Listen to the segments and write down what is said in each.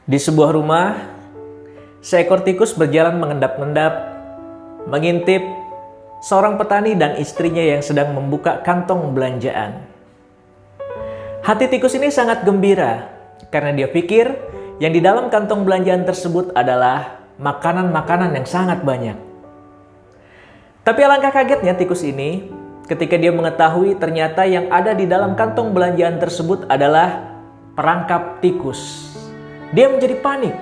Di sebuah rumah, seekor tikus berjalan mengendap-endap, mengintip seorang petani dan istrinya yang sedang membuka kantong belanjaan. Hati tikus ini sangat gembira karena dia pikir yang di dalam kantong belanjaan tersebut adalah makanan-makanan yang sangat banyak. Tapi alangkah kagetnya tikus ini ketika dia mengetahui ternyata yang ada di dalam kantong belanjaan tersebut adalah perangkap tikus. Dia menjadi panik.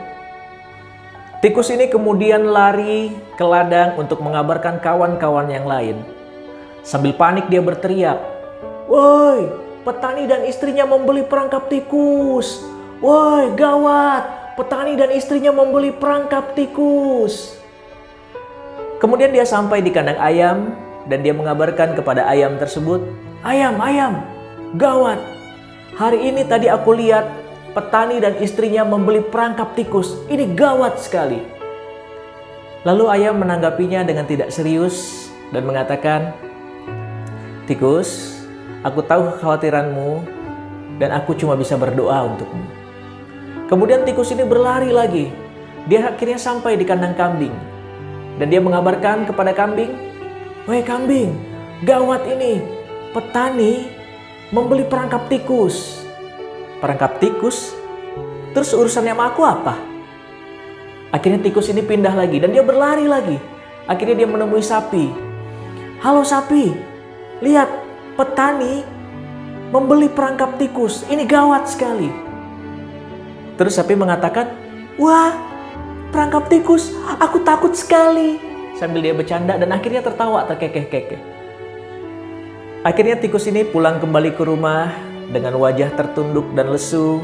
Tikus ini kemudian lari ke ladang untuk mengabarkan kawan-kawan yang lain. Sambil panik dia berteriak, "Woi, petani dan istrinya membeli perangkap tikus. Woi, gawat, petani dan istrinya membeli perangkap tikus." Kemudian dia sampai di kandang ayam dan dia mengabarkan kepada ayam tersebut, "Ayam, ayam, gawat. Hari ini tadi aku lihat petani dan istrinya membeli perangkap tikus. Ini gawat sekali." Lalu ayam menanggapinya dengan tidak serius dan mengatakan, "Tikus, aku tahu kekhawatiranmu dan aku cuma bisa berdoa untukmu." Kemudian tikus ini berlari lagi. Dia akhirnya sampai di kandang kambing. Dan dia mengabarkan kepada kambing, "Woi kambing, gawat ini. Petani membeli perangkap tikus." Perangkap tikus? Terus urusannya sama aku apa? Akhirnya tikus ini pindah lagi dan dia berlari lagi. Akhirnya dia menemui sapi. "Halo sapi, lihat petani membeli perangkap tikus. Ini gawat sekali." Terus sapi mengatakan, "Wah, perangkap tikus, aku takut sekali." Sambil dia bercanda dan akhirnya tertawa terkekeh-kekeh. Akhirnya tikus ini pulang kembali ke rumah dengan wajah tertunduk dan lesu.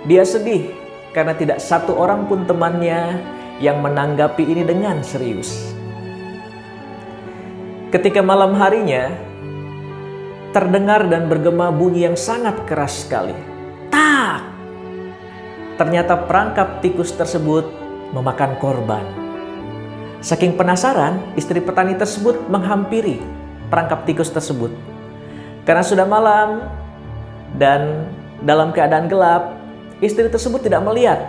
Dia sedih karena tidak satu orang pun temannya yang menanggapi ini dengan serius. Ketika malam harinya, terdengar dan bergema bunyi yang sangat keras sekali. Tak! Ternyata perangkap tikus tersebut memakan korban. Saking penasaran, istri petani tersebut menghampiri perangkap tikus tersebut. Karena sudah malam dan dalam keadaan gelap, istri tersebut tidak melihat.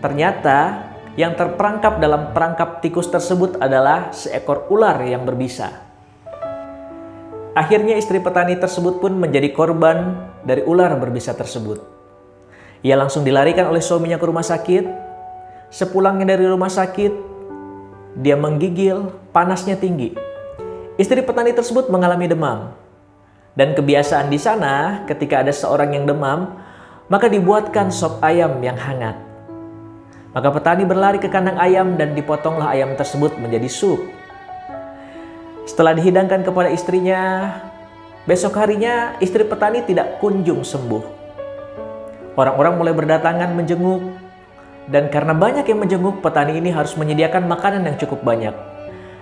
Ternyata yang terperangkap dalam perangkap tikus tersebut adalah seekor ular yang berbisa. Akhirnya istri petani tersebut pun menjadi korban dari ular berbisa tersebut. Ia langsung dilarikan oleh suaminya ke rumah sakit. Sepulangnya dari rumah sakit, dia menggigil, panasnya tinggi. Istri petani tersebut mengalami demam. Dan kebiasaan di sana ketika ada seorang yang demam, maka dibuatkan sop ayam yang hangat. Maka petani berlari ke kandang ayam dan dipotonglah ayam tersebut menjadi sup. Setelah dihidangkan kepada istrinya, besok harinya istri petani tidak kunjung sembuh. Orang-orang mulai berdatangan menjenguk, dan karena banyak yang menjenguk, petani ini harus menyediakan makanan yang cukup banyak.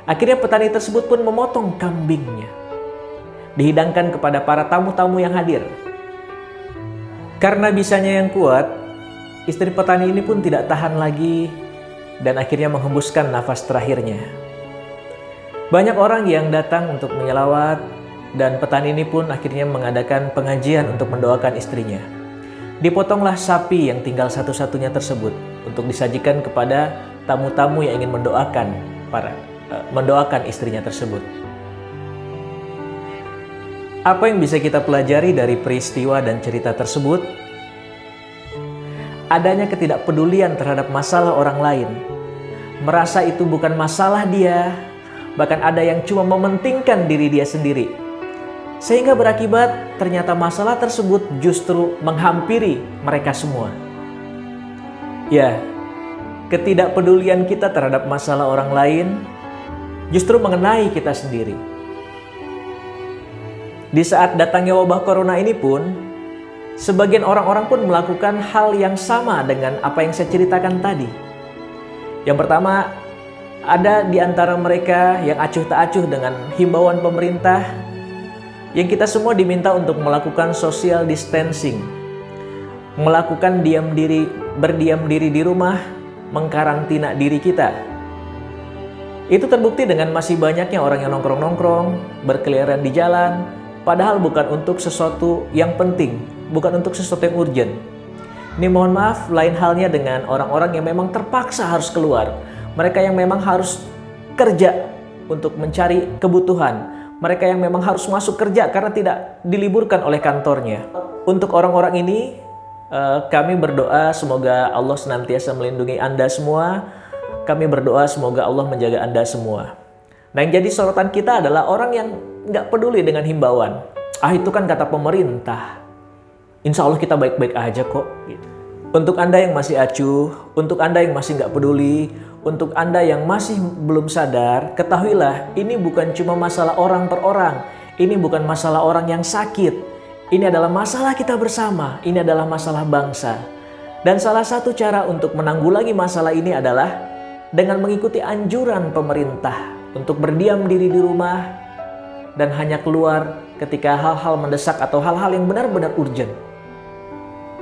Akhirnya petani tersebut pun memotong kambingnya, dihidangkan kepada para tamu-tamu yang hadir. Karena bisanya yang kuat, istri petani ini pun tidak tahan lagi dan akhirnya menghembuskan nafas terakhirnya. Banyak orang yang datang untuk menyelawat dan petani ini pun akhirnya mengadakan pengajian untuk mendoakan istrinya. Dipotonglah sapi yang tinggal satu-satunya tersebut untuk disajikan kepada tamu-tamu yang ingin mendoakan istrinya tersebut. Apa yang bisa kita pelajari dari peristiwa dan cerita tersebut? Adanya ketidakpedulian terhadap masalah orang lain. Merasa itu bukan masalah dia, bahkan ada yang cuma mementingkan diri dia sendiri. Sehingga berakibat ternyata masalah tersebut justru menghampiri mereka semua. Ya, ketidakpedulian kita terhadap masalah orang lain justru mengenai kita sendiri. Di saat datangnya wabah corona ini pun, sebagian orang-orang pun melakukan hal yang sama dengan apa yang saya ceritakan tadi. Yang pertama, ada di antara mereka yang acuh tak acuh dengan himbauan pemerintah, yang kita semua diminta untuk melakukan social distancing, melakukan berdiam diri di rumah, mengkarantina diri kita. Itu terbukti dengan masih banyaknya orang yang nongkrong-nongkrong, berkeliaran di jalan, padahal bukan untuk sesuatu yang penting, bukan untuk sesuatu yang urgent. Ini mohon maaf, lain halnya dengan orang-orang yang memang terpaksa harus keluar. Mereka yang memang harus kerja untuk mencari kebutuhan. Mereka yang memang harus masuk kerja karena tidak diliburkan oleh kantornya. Untuk orang-orang ini, kami berdoa semoga Allah senantiasa melindungi Anda semua. Kami berdoa semoga Allah menjaga Anda semua. Nah, yang jadi sorotan kita adalah orang yang nggak peduli dengan himbauan. Itu kan kata pemerintah. Insya Allah kita baik-baik aja kok. Untuk Anda yang masih acuh, untuk Anda yang masih nggak peduli, untuk Anda yang masih belum sadar, ketahuilah ini bukan cuma masalah orang per orang. Ini bukan masalah orang yang sakit. Ini adalah masalah kita bersama. Ini adalah masalah bangsa. Dan salah satu cara untuk menanggulangi masalah ini adalah dengan mengikuti anjuran pemerintah untuk berdiam diri di rumah dan hanya keluar ketika hal-hal mendesak atau hal-hal yang benar-benar urgent.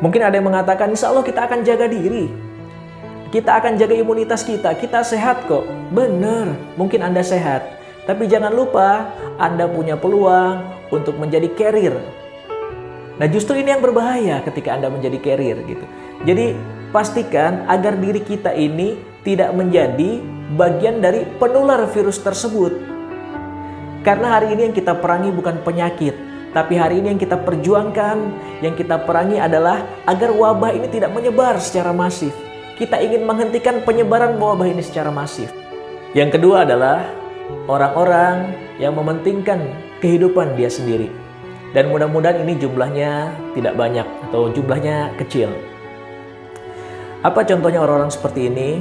Mungkin ada yang mengatakan, insya Allah kita akan jaga diri. Kita akan jaga imunitas kita sehat kok. Benar, mungkin Anda sehat. Tapi jangan lupa, Anda punya peluang untuk menjadi carrier. Nah, justru ini yang berbahaya ketika Anda menjadi carrier gitu. Jadi, pastikan agar diri kita ini tidak menjadi bagian dari penular virus tersebut. Karena hari ini yang kita perangi bukan penyakit, tapi hari ini yang kita perjuangkan, yang kita perangi adalah agar wabah ini tidak menyebar secara masif. Kita ingin menghentikan penyebaran wabah ini secara masif. Yang kedua adalah orang-orang yang mementingkan kehidupan dia sendiri. Dan mudah-mudahan ini jumlahnya tidak banyak atau jumlahnya kecil. Apa contohnya orang-orang seperti ini?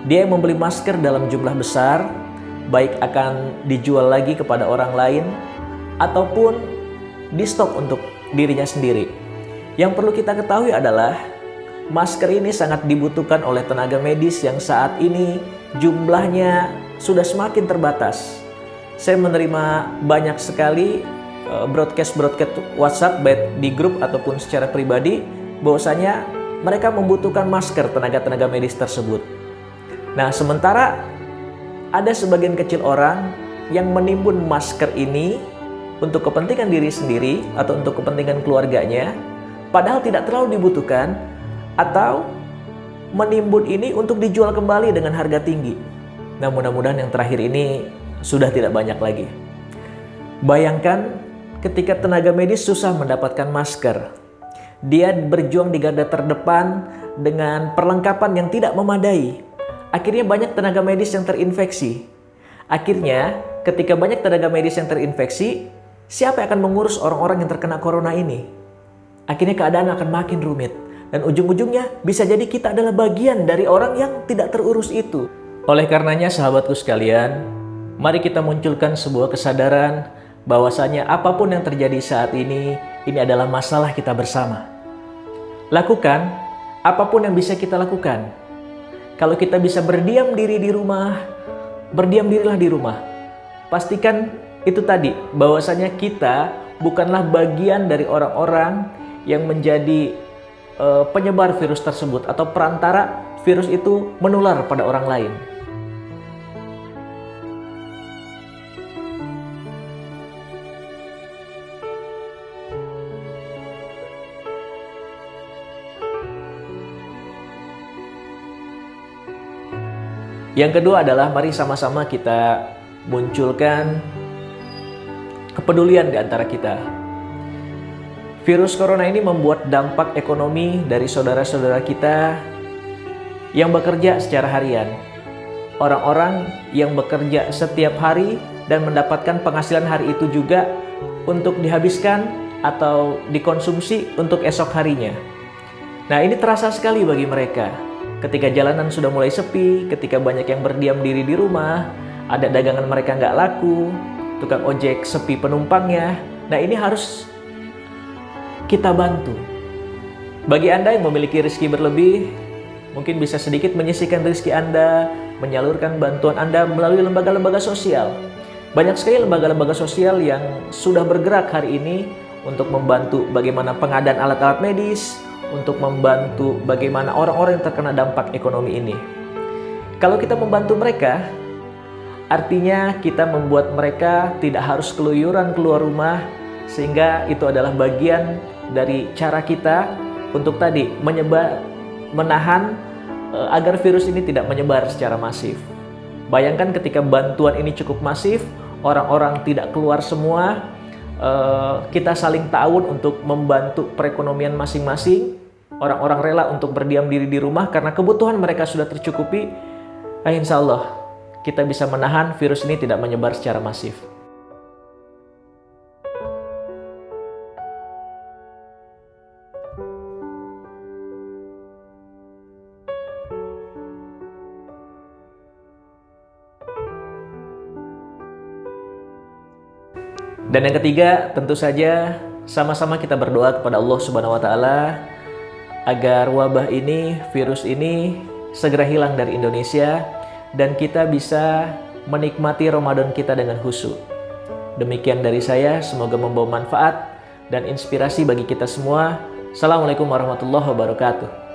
Dia yang membeli masker dalam jumlah besar, baik akan dijual lagi kepada orang lain ataupun di stok untuk dirinya sendiri. Yang perlu kita ketahui adalah masker ini sangat dibutuhkan oleh tenaga medis yang saat ini jumlahnya sudah semakin terbatas. Saya menerima banyak sekali broadcast WhatsApp baik di grup ataupun secara pribadi bahwasanya mereka membutuhkan masker tenaga-tenaga medis tersebut. Nah, sementara ada sebagian kecil orang yang menimbun masker ini untuk kepentingan diri sendiri atau untuk kepentingan keluarganya, padahal tidak terlalu dibutuhkan, atau menimbun ini untuk dijual kembali dengan harga tinggi. Nah, mudah-mudahan yang terakhir ini sudah tidak banyak lagi. Bayangkan ketika tenaga medis susah mendapatkan masker. Dia berjuang di garda terdepan dengan perlengkapan yang tidak memadai. Akhirnya banyak tenaga medis yang terinfeksi. Akhirnya ketika banyak tenaga medis yang terinfeksi, siapa yang akan mengurus orang-orang yang terkena corona ini? Akhirnya keadaan akan makin rumit. Dan ujung-ujungnya bisa jadi kita adalah bagian dari orang yang tidak terurus itu. Oleh karenanya sahabatku sekalian, mari kita munculkan sebuah kesadaran bahwasanya apapun yang terjadi saat ini adalah masalah kita bersama. Lakukan apapun yang bisa kita lakukan. Kalau kita bisa berdiam diri di rumah, berdiam dirilah di rumah. Pastikan itu tadi, bahwasanya kita bukanlah bagian dari orang-orang yang menjadi penyebar virus tersebut atau perantara virus itu menular pada orang lain. Yang kedua adalah mari sama-sama kita munculkan kepedulian di antara kita. Virus corona ini membuat dampak ekonomi dari saudara-saudara kita yang bekerja secara harian. Orang-orang yang bekerja setiap hari dan mendapatkan penghasilan hari itu juga untuk dihabiskan atau dikonsumsi untuk esok harinya. Nah, ini terasa sekali bagi mereka. Ketika jalanan sudah mulai sepi, ketika banyak yang berdiam diri di rumah, ada dagangan mereka nggak laku, tukang ojek sepi penumpangnya. Nah, ini harus kita bantu. Bagi Anda yang memiliki rezeki berlebih, mungkin bisa sedikit menyisihkan rezeki Anda, menyalurkan bantuan Anda melalui lembaga-lembaga sosial. Banyak sekali lembaga-lembaga sosial yang sudah bergerak hari ini untuk membantu bagaimana pengadaan alat-alat medis, untuk membantu bagaimana orang-orang yang terkena dampak ekonomi ini. Kalau kita membantu mereka, artinya kita membuat mereka tidak harus keluyuran keluar rumah, sehingga itu adalah bagian dari cara kita untuk tadi menahan agar virus ini tidak menyebar secara masif. Bayangkan ketika bantuan ini cukup masif, orang-orang tidak keluar semua, kita saling ta'awun untuk membantu perekonomian masing-masing, orang-orang rela untuk berdiam diri di rumah karena kebutuhan mereka sudah tercukupi, insya Allah kita bisa menahan virus ini tidak menyebar secara masif. Dan yang ketiga, tentu saja sama-sama kita berdoa kepada Allah Subhanahu wa taala agar wabah ini, virus ini segera hilang dari Indonesia dan kita bisa menikmati Ramadan kita dengan khusyuk. Demikian dari saya, semoga membawa manfaat dan inspirasi bagi kita semua. Assalamualaikum warahmatullahi wabarakatuh.